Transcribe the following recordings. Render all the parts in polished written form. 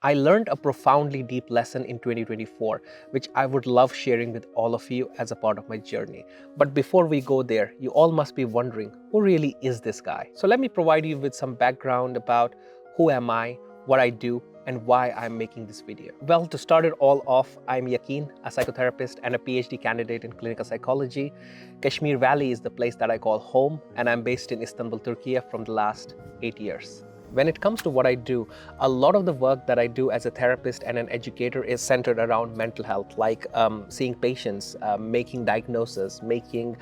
I learned a profoundly deep lesson in 2024, which I would love sharing with all of you as a part of my journey. But before we go there, you all must be wondering, who really is this guy? So let me provide you with some background about who am I, what I do, and why I'm making this video. Well, to start it all off, I'm Yaqeen, a psychotherapist and a PhD candidate in clinical psychology. Kashmir Valley is the place that I call home, and I'm based in Istanbul, Turkey from the last 8 years. When it comes to what I do, a lot of the work that I do as a therapist and an educator is centered around mental health, like seeing patients, making diagnoses, making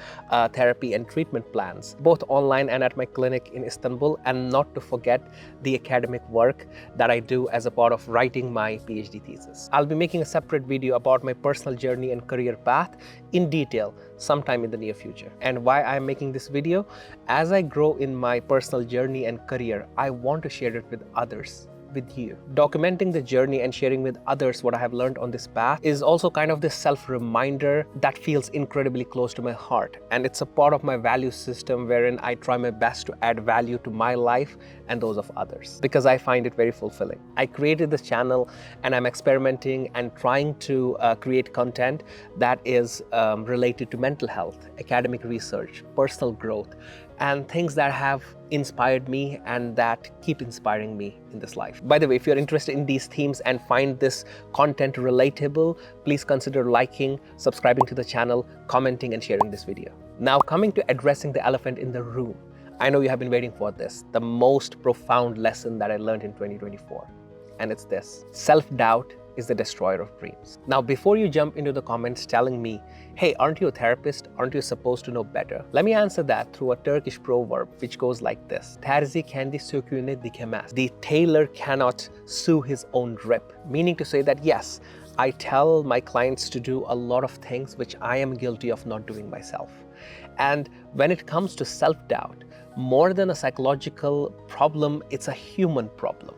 therapy and treatment plans, both online and at my clinic in Istanbul, and not to forget the academic work that I do as a part of writing my PhD thesis. I'll be making a separate video about my personal journey and career path in detail sometime in the near future. And why I'm making this video? As I grow in my personal journey and career, I want to share it with others, with you. Documenting the journey and sharing with others what I have learned on this path is also kind of this self-reminder that feels incredibly close to my heart. And it's a part of my value system wherein I try my best to add value to my life and those of others, because I find it very fulfilling. I created this channel and I'm experimenting and trying to create content that is related to mental health, academic research, personal growth, and things that have inspired me and that keep inspiring me in this life. By the way, if you're interested in these themes and find this content relatable, please consider liking, subscribing to the channel, commenting, and sharing this video. Now, coming to addressing the elephant in the room. I know you have been waiting for this, the most profound lesson that I learned in 2024. And it's this: self-doubt is the destroyer of dreams. Now, before you jump into the comments telling me, hey, aren't you a therapist? Aren't you supposed to know better? Let me answer that through a Turkish proverb, which goes like this: Terzi kendi söküğüne dikemez. The tailor cannot sew his own rip. Meaning to say that, yes, I tell my clients to do a lot of things which I am guilty of not doing myself. And when it comes to self-doubt, more than a psychological problem, it's a human problem.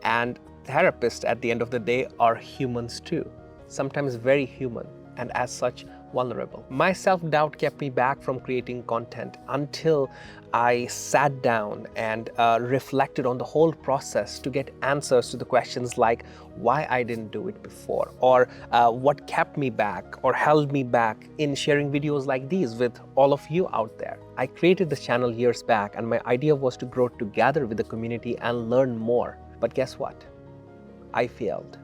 And therapists at the end of the day are humans too, sometimes very human, and as such vulnerable. My self-doubt kept me back from creating content until I sat down and reflected on the whole process to get answers to the questions like why I didn't do it before, or what kept me back or held me back in sharing videos like these with all of you out there. I created this channel years back, and my idea was to grow together with the community and learn more. But guess what? I failed.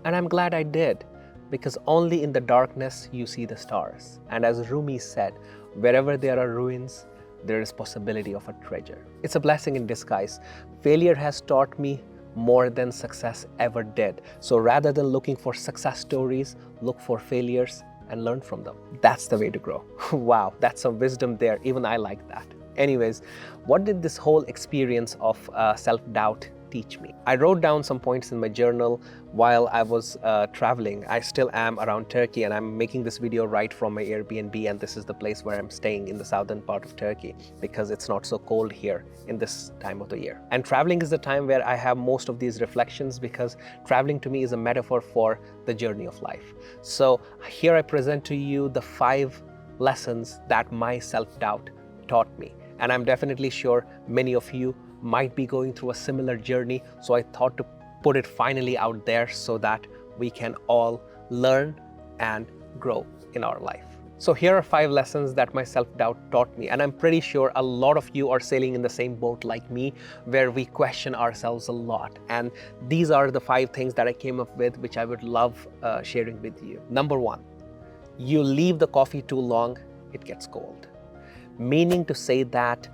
And I'm glad I did, because only in the darkness you see the stars. And as Rumi said, wherever there are ruins, there is possibility of a treasure. It's a blessing in disguise. Failure has taught me more than success ever did. So rather than looking for success stories, look for failures and learn from them. That's the way to grow. Wow, that's some wisdom there. Even I like that. Anyways, what did this whole experience of self-doubt teach me? I wrote down some points in my journal while I was traveling. I still am around Turkey, and I'm making this video right from my Airbnb, and this is the place where I'm staying in the southern part of Turkey because it's not so cold here in this time of the year. And traveling is the time where I have most of these reflections, because traveling to me is a metaphor for the journey of life. So here I present to you the 5 lessons that my self-doubt taught me. And I'm definitely sure many of you might be going through a similar journey. So I thought to put it finally out there so that we can all learn and grow in our life. So here are 5 lessons that my self-doubt taught me. And I'm pretty sure a lot of you are sailing in the same boat like me, where we question ourselves a lot. And these are the 5 things that I came up with, which I would love sharing with you. Number 1, you leave the coffee too long, it gets cold. Meaning to say that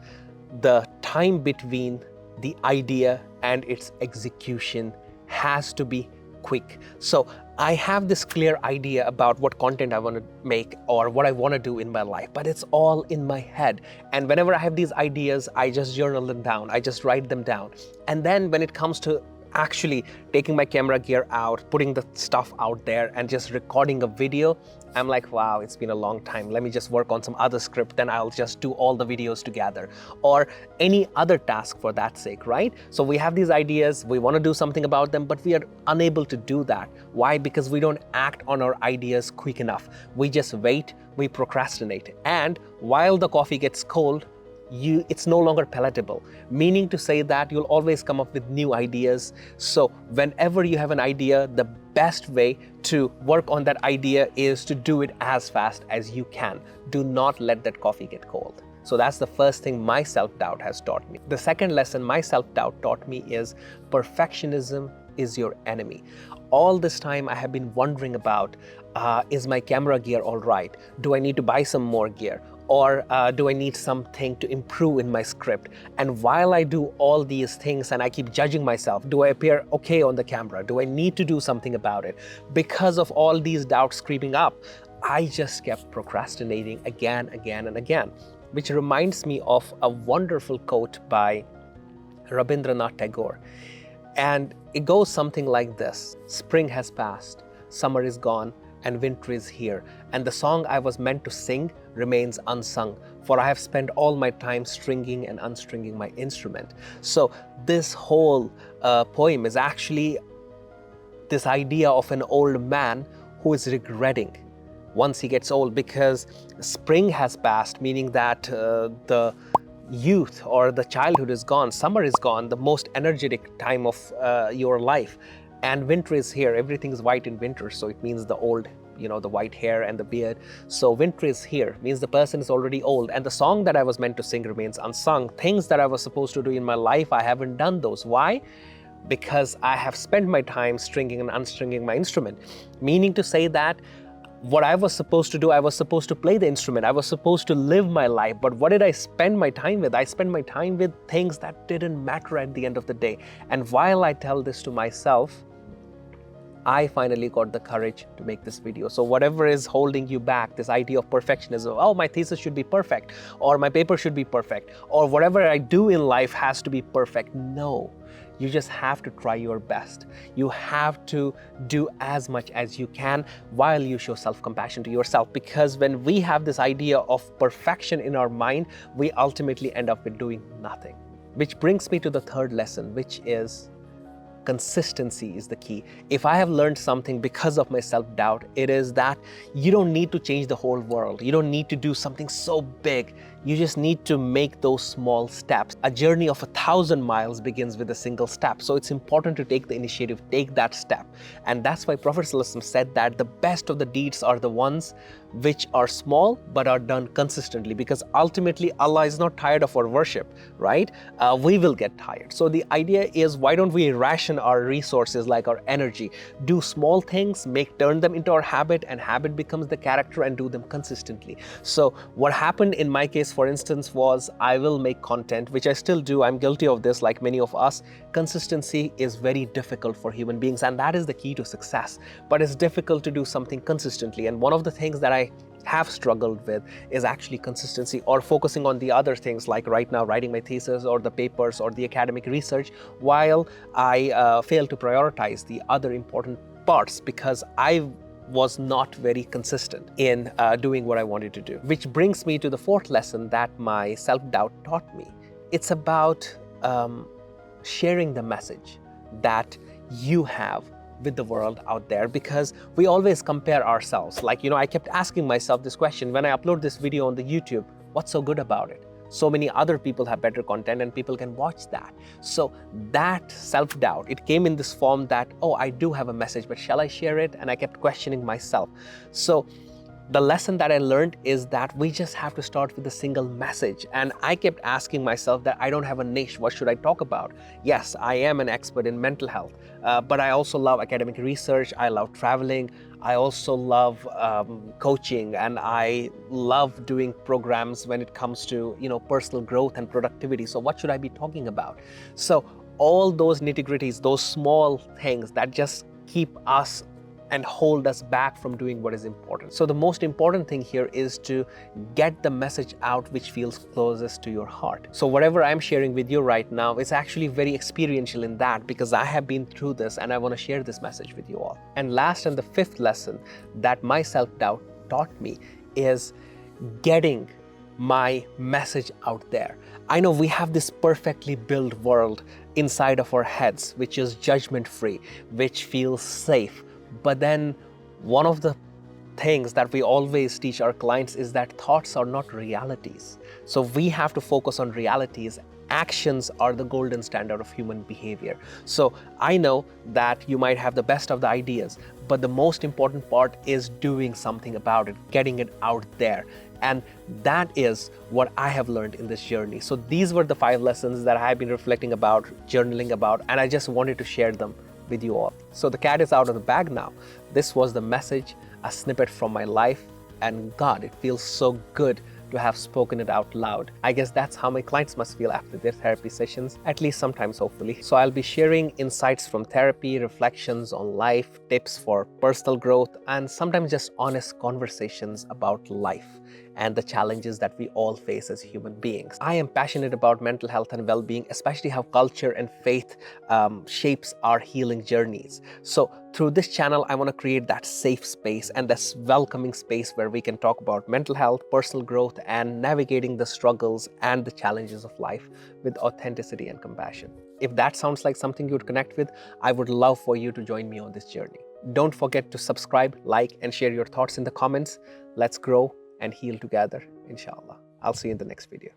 the time between the idea and its execution has to be quick. So I have this clear idea about what content I want to make or what I want to do in my life, but it's all in my head. And whenever I have these ideas, I just journal them down. I just write them down. And then when it comes to actually taking my camera gear out, putting the stuff out there and just recording a video, I'm like, wow, it's been a long time. Let me just work on some other script, then I'll just do all the videos together, or any other task for that sake, right? So we have these ideas, we want to do something about them, but we are unable to do that. Why? Because we don't act on our ideas quick enough. We just wait, we procrastinate. And while the coffee gets cold, it's no longer palatable, meaning to say that you'll always come up with new ideas. So whenever you have an idea, the best way to work on that idea is to do it as fast as you can. Do not let that coffee get cold. So that's the first thing my self-doubt has taught me. The second lesson my self-doubt taught me is perfectionism is your enemy. All this time I have been wondering about, is my camera gear all right? Do I need to buy some more gear? Or do I need something to improve in my script? And while I do all these things and I keep judging myself, do I appear okay on the camera? Do I need to do something about it? Because of all these doubts creeping up, I just kept procrastinating again and again. Which reminds me of a wonderful quote by Rabindranath Tagore. And it goes something like this: spring has passed, summer is gone, and winter is here. And the song I was meant to sing remains unsung, for I have spent all my time stringing and unstringing my instrument. So this whole poem is actually this idea of an old man who is regretting once he gets old, because spring has passed, meaning that the youth or the childhood is gone, summer is gone, the most energetic time of your life, and winter is here. Everything is white in winter, so it means the old, the white hair and the beard. So winter is here, means the person is already old, and the song that I was meant to sing remains unsung. Things that I was supposed to do in my life, I haven't done those. Why? Because I have spent my time stringing and unstringing my instrument, meaning to say that what I was supposed to do, I was supposed to play the instrument, I was supposed to live my life, but what did I spend my time with? I spent my time with things that didn't matter at the end of the day. And while I tell this to myself, I finally got the courage to make this video. So whatever is holding you back, this idea of perfectionism, oh, my thesis should be perfect, or my paper should be perfect, or whatever I do in life has to be perfect. No. You just have to try your best. You have to do as much as you can while you show self-compassion to yourself. Because when we have this idea of perfection in our mind, we ultimately end up with doing nothing. Which brings me to the third lesson, which is consistency is the key. If I have learned something because of my self-doubt, it is that you don't need to change the whole world. You don't need to do something so big. You just need to make those small steps. A journey of 1,000 miles begins with a single step. So it's important to take the initiative, take that step. And that's why Prophet ﷺ said that the best of the deeds are the ones which are small but are done consistently, because ultimately Allah is not tired of our worship, right? We will get tired. So the idea is, why don't we ration our resources like our energy? Do small things, turn them into our habit, and habit becomes the character, and do them consistently. So what happened in my case, for instance, was I will make content, which I still do. I'm guilty of this like many of us. Consistency is very difficult for human beings, and that is the key to success. But it's difficult to do something consistently. And one of the things that I have struggled with is actually consistency, or focusing on the other things, like right now writing my thesis or the papers or the academic research, while I fail to prioritize the other important parts because I was not very consistent in doing what I wanted to do. Which brings me to the fourth lesson that my self-doubt taught me. It's about sharing the message that you have with the world out there, because we always compare ourselves. Like, I kept asking myself this question when I upload this video on the YouTube: what's so good about it? So many other people have better content and people can watch that. So that self-doubt, it came in this form that, oh, I do have a message, but shall I share it? And I kept questioning myself. So the lesson that I learned is that we just have to start with a single message. And I kept asking myself that I don't have a niche. What should I talk about? Yes, I am an expert in mental health, but I also love academic research. I love traveling. I also love coaching, and I love doing programs when it comes to, personal growth and productivity. So what should I be talking about? So all those nitty-gritties, those small things that just keep us and hold us back from doing what is important. So the most important thing here is to get the message out which feels closest to your heart. So whatever I'm sharing with you right now is actually very experiential in that, because I have been through this and I want to share this message with you all. And last, and the fifth lesson that my self-doubt taught me is getting my message out there. I know we have this perfectly built world inside of our heads, which is judgment-free, which feels safe. But then one of the things that we always teach our clients is that thoughts are not realities. So we have to focus on realities. Actions are the golden standard of human behavior. So I know that you might have the best of the ideas, but the most important part is doing something about it, getting it out there. And that is what I have learned in this journey. So these were the 5 lessons that I have been reflecting about, journaling about, and I just wanted to share them with you all. So the cat is out of the bag now. This was the message, a snippet from my life, and God, it feels so good to have spoken it out loud. I guess that's how my clients must feel after their therapy sessions, at least sometimes, hopefully. So I'll be sharing insights from therapy, reflections on life, tips for personal growth, and sometimes just honest conversations about life and the challenges that we all face as human beings. I am passionate about mental health and well-being, especially how culture and faith shapes our healing journeys. So through this channel, I want to create that safe space and this welcoming space where we can talk about mental health, personal growth, and navigating the struggles and the challenges of life with authenticity and compassion. If that sounds like something you would connect with, I would love for you to join me on this journey. Don't forget to subscribe, like, and share your thoughts in the comments. Let's grow and heal together, inshallah. I'll see you in the next video.